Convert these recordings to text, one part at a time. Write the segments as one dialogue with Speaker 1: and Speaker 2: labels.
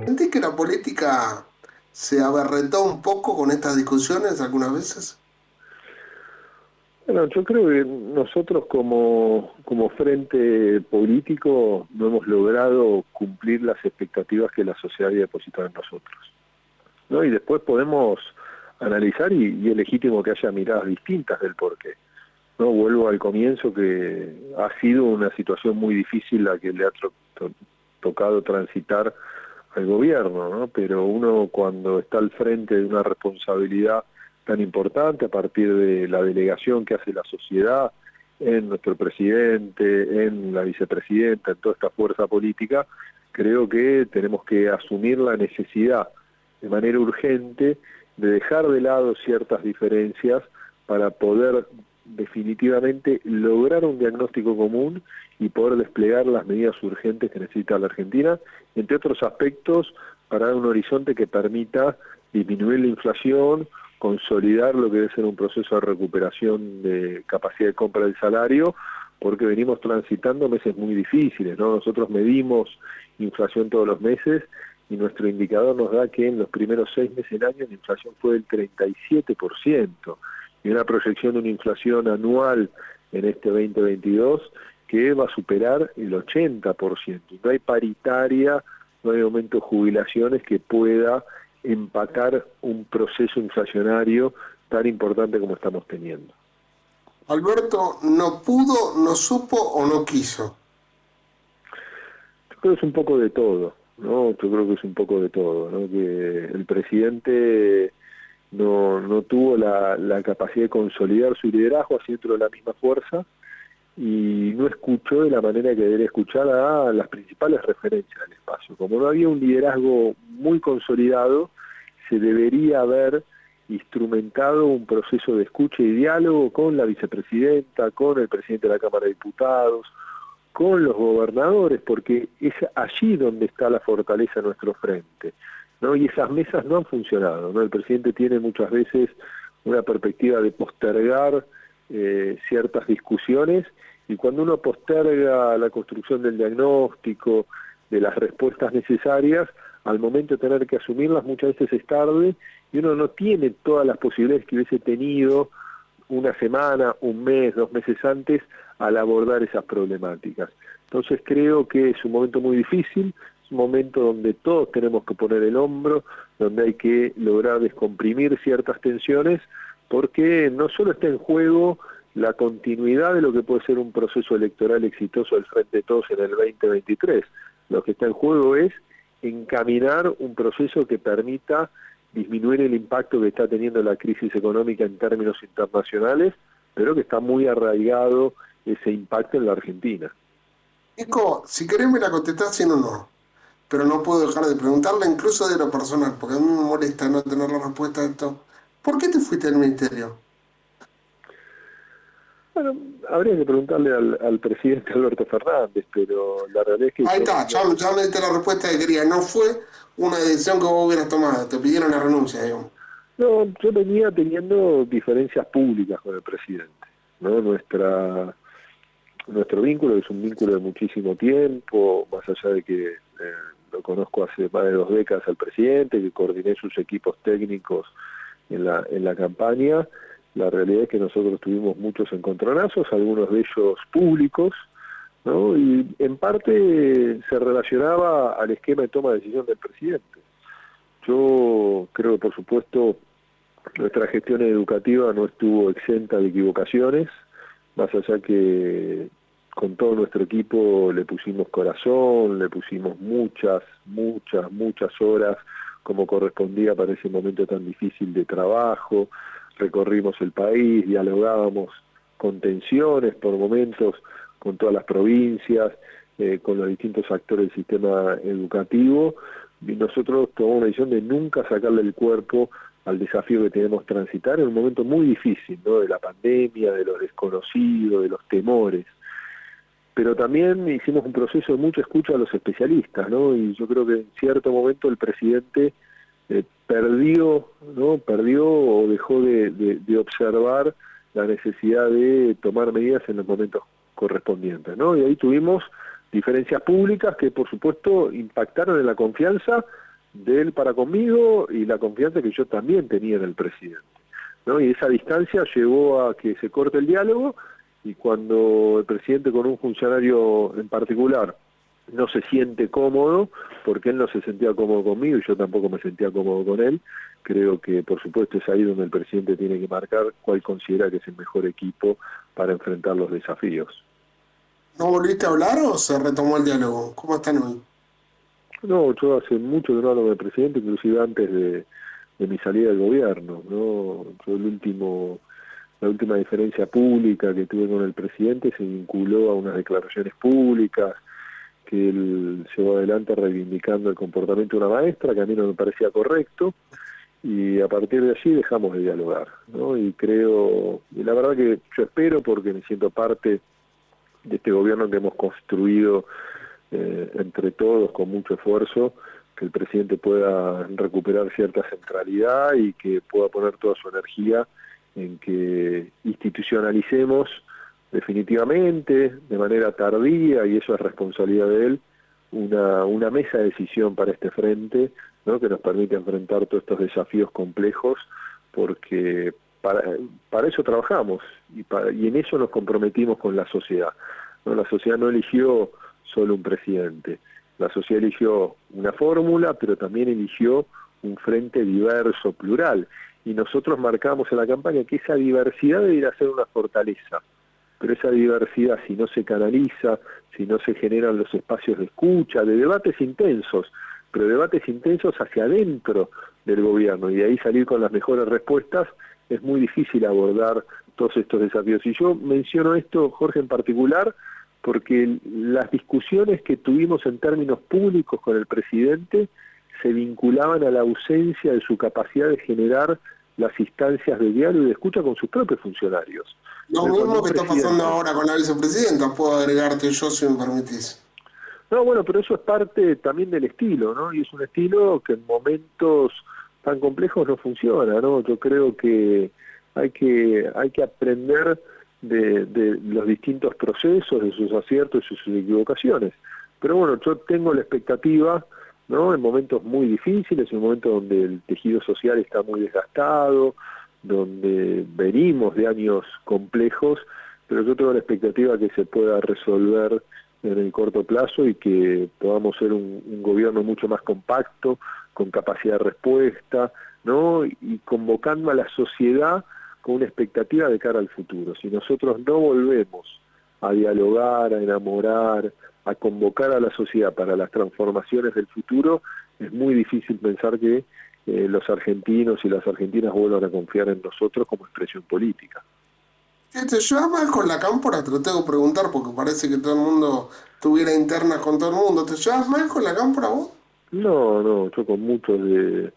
Speaker 1: ¿Sentís que la política se aberrantó un poco con estas discusiones algunas veces?
Speaker 2: Bueno, yo creo que nosotros como frente político no hemos logrado cumplir las expectativas que la sociedad había depositado en nosotros, ¿no? Y después podemos analizar y es legítimo que haya miradas distintas del porqué. No, vuelvo al comienzo que ha sido una situación muy difícil la que le ha tocado transitar al gobierno, ¿no? Pero uno cuando está al frente de una responsabilidad tan importante a partir de la delegación que hace la sociedad en nuestro presidente, en la vicepresidenta, en toda esta fuerza política, creo que tenemos que asumir la necesidad de manera urgente de dejar de lado ciertas diferencias para poder definitivamente lograr un diagnóstico común y poder desplegar las medidas urgentes que necesita la Argentina, entre otros aspectos, para dar un horizonte que permita disminuir la inflación, consolidar lo que debe ser un proceso de recuperación de capacidad de compra del salario, porque venimos transitando meses muy difíciles, ¿no? Nosotros medimos inflación todos los meses y nuestro indicador nos da que en los primeros 6 meses del año la inflación fue del 37%, y una proyección de una inflación anual en este 2022 que va a superar el 80%. Y no hay paritaria, no hay aumento de jubilaciones que pueda empatar un proceso inflacionario tan importante como estamos teniendo.
Speaker 1: Alberto no pudo, no supo o no quiso.
Speaker 2: Yo creo que es un poco de todo, ¿no? Yo creo que es un poco de todo, ¿no? Que el presidente no tuvo la capacidad de consolidar su liderazgo así dentro de la misma fuerza y no escuchó de la manera que debería escuchar a las principales referencias del espacio. Como no había un liderazgo muy consolidado, se debería haber instrumentado un proceso de escucha y diálogo con la vicepresidenta, con el presidente de la Cámara de Diputados, con los gobernadores, porque es allí donde está la fortaleza de nuestro frente, ¿no? Y esas mesas no han funcionado, ¿no? El presidente tiene muchas veces una perspectiva de postergar ciertas discusiones, y cuando uno posterga la construcción del diagnóstico, de las respuestas necesarias, al momento de tener que asumirlas muchas veces es tarde, y uno no tiene todas las posibilidades que hubiese tenido una semana, un mes, 2 meses antes al abordar esas problemáticas. Entonces creo que es un momento muy difícil, es un momento donde todos tenemos que poner el hombro, donde hay que lograr descomprimir ciertas tensiones, porque no solo está en juego la continuidad de lo que puede ser un proceso electoral exitoso del Frente de Todos en el 2023, lo que está en juego es encaminar un proceso que permita disminuir el impacto que está teniendo la crisis económica en términos internacionales, pero que está muy arraigado ese impacto en la Argentina.
Speaker 1: Nico, si querés me la contestás sí o no, pero no puedo dejar de preguntarla incluso de lo personal, porque a mí me molesta no tener la respuesta a esto. ¿Por qué te fuiste del ministerio?
Speaker 2: Bueno, habría que preguntarle al presidente Alberto Fernández, pero la realidad es que
Speaker 1: Ahí
Speaker 2: yo
Speaker 1: está, ya me diste la respuesta que quería. No fue una decisión que vos hubieras tomado, te pidieron la renuncia, digamos.
Speaker 2: yo venía teniendo diferencias públicas con el presidente, ¿no? Nuestro vínculo es un vínculo de muchísimo tiempo, más allá de que lo conozco hace más de 2 décadas al presidente, que coordiné sus equipos técnicos en la campaña. La realidad es que nosotros tuvimos muchos encontronazos, algunos de ellos públicos, ¿no? Y en parte se relacionaba al esquema de toma de decisión del presidente. Yo creo que, por supuesto, nuestra gestión educativa no estuvo exenta de equivocaciones, más allá que con todo nuestro equipo le pusimos corazón, le pusimos muchas horas como correspondía para ese momento tan difícil de trabajo, recorrimos el país, dialogábamos con tensiones por momentos con todas las provincias, con los distintos actores del sistema educativo, y nosotros tomamos una decisión de nunca sacarle el cuerpo al desafío que tenemos que transitar en un momento muy difícil, ¿no? De la pandemia, de los desconocidos, de los temores. Pero también hicimos un proceso de mucha escucha a los especialistas, ¿no? Y yo creo que en cierto momento el presidente perdió, ¿no? Perdió o dejó de observar la necesidad de tomar medidas en los momentos correspondientes, ¿no? Y ahí tuvimos diferencias públicas que por supuesto impactaron en la confianza de él para conmigo y la confianza que yo también tenía en el presidente, ¿no? Y esa distancia llevó a que se corte el diálogo, y cuando el presidente con un funcionario en particular no se siente cómodo, porque él no se sentía cómodo conmigo y yo tampoco me sentía cómodo con él, creo que por supuesto es ahí donde el presidente tiene que marcar cuál considera que es el mejor equipo para enfrentar los desafíos.
Speaker 1: ¿No volviste a hablar o se retomó el diálogo? ¿Cómo están hoy?
Speaker 2: No, yo hace mucho que no hablo con el presidente, inclusive antes de mi salida del gobierno, ¿no? Yo la última diferencia pública que tuve con el presidente se vinculó a unas declaraciones públicas que él llevó adelante reivindicando el comportamiento de una maestra, que a mí no me parecía correcto, y a partir de allí dejamos de dialogar, ¿no? Y creo, y la verdad que yo espero, porque me siento parte de este gobierno que hemos construido entre todos con mucho esfuerzo, que el presidente pueda recuperar cierta centralidad y que pueda poner toda su energía en que institucionalicemos definitivamente, de manera tardía, y eso es responsabilidad de él, una mesa de decisión para este frente, ¿no? Que nos permite enfrentar todos estos desafíos complejos, porque para eso trabajamos y en eso nos comprometimos con la sociedad, ¿no? La sociedad no eligió solo un presidente, la sociedad eligió una fórmula, pero también eligió un frente diverso, plural, y nosotros marcamos en la campaña que esa diversidad debería ser una fortaleza, pero esa diversidad, si no se canaliza, si no se generan los espacios de escucha, de debates intensos, pero debates intensos hacia adentro del gobierno, y de ahí salir con las mejores respuestas, es muy difícil abordar todos estos desafíos. Y yo menciono esto, Jorge, en particular, porque las discusiones que tuvimos en términos públicos con el presidente se vinculaban a la ausencia de su capacidad de generar las instancias de diálogo y de escucha con sus propios funcionarios.
Speaker 1: Lo
Speaker 2: Pero cuando
Speaker 1: mismo
Speaker 2: un
Speaker 1: que está pasando
Speaker 2: presidente...
Speaker 1: ahora con la vicepresidenta, puedo agregarte yo si me permitís.
Speaker 2: No, bueno, pero eso es parte también del estilo, ¿no? Y es un estilo que en momentos tan complejos no funciona, ¿no? Yo creo que hay que aprender de los distintos procesos, de sus aciertos y sus equivocaciones. Pero bueno, yo tengo la expectativa, ¿no? En momentos muy difíciles, en momentos donde el tejido social está muy desgastado, donde venimos de años complejos, pero yo tengo la expectativa que se pueda resolver en el corto plazo y que podamos ser un gobierno mucho más compacto, con capacidad de respuesta, ¿no? Y convocando a la sociedad con una expectativa de cara al futuro. Si nosotros no volvemos a dialogar, a enamorar, a convocar a la sociedad para las transformaciones del futuro, es muy difícil pensar que los argentinos y las argentinas vuelvan a confiar en nosotros como expresión política.
Speaker 1: ¿Te llevas mal con la cámpora? Te lo tengo que preguntar porque parece que todo el mundo tuviera internas con todo el mundo. ¿Te llevas mal con la cámpora vos?
Speaker 2: No, no, yo con muchos de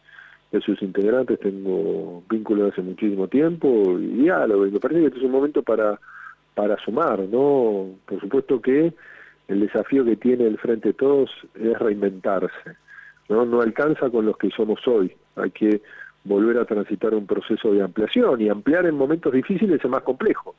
Speaker 2: sus integrantes tengo vínculos hace muchísimo tiempo y diálogo, y me parece que este es un momento para sumar, ¿no? Por supuesto que el desafío que tiene el Frente de Todos es reinventarse, ¿no? No alcanza con los que somos hoy, hay que volver a transitar un proceso de ampliación, y ampliar en momentos difíciles es más complejo,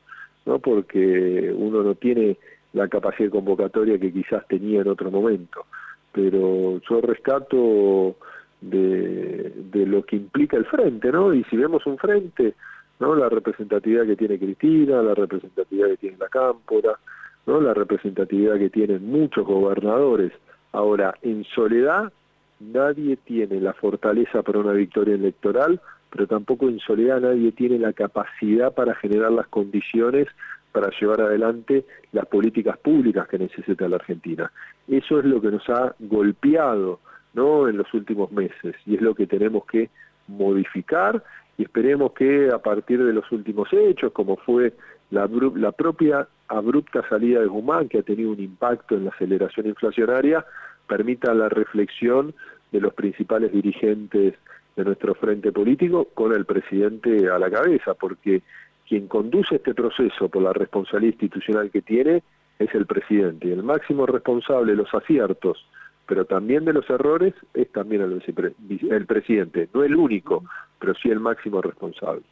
Speaker 2: ¿no? Porque uno no tiene la capacidad de convocatoria que quizás tenía en otro momento, pero yo rescato de lo que implica el frente, ¿no? Y si vemos un frente, ¿no? La representatividad que tiene Cristina, la representatividad que tiene la Cámpora, ¿no? La representatividad que tienen muchos gobernadores. Ahora, en soledad, nadie tiene la fortaleza para una victoria electoral, pero tampoco en soledad nadie tiene la capacidad para generar las condiciones para llevar adelante las políticas públicas que necesita la Argentina. Eso es lo que nos ha golpeado, ¿no? En los últimos meses, y es lo que tenemos que modificar, y esperemos que a partir de los últimos hechos, como fue la propia abrupta salida de Guzmán, que ha tenido un impacto en la aceleración inflacionaria, permita la reflexión de los principales dirigentes de nuestro frente político, con el presidente a la cabeza, porque quien conduce este proceso por la responsabilidad institucional que tiene es el presidente, y el máximo responsable de los aciertos, pero también de los errores, es también el presidente, no el único, pero sí el máximo responsable.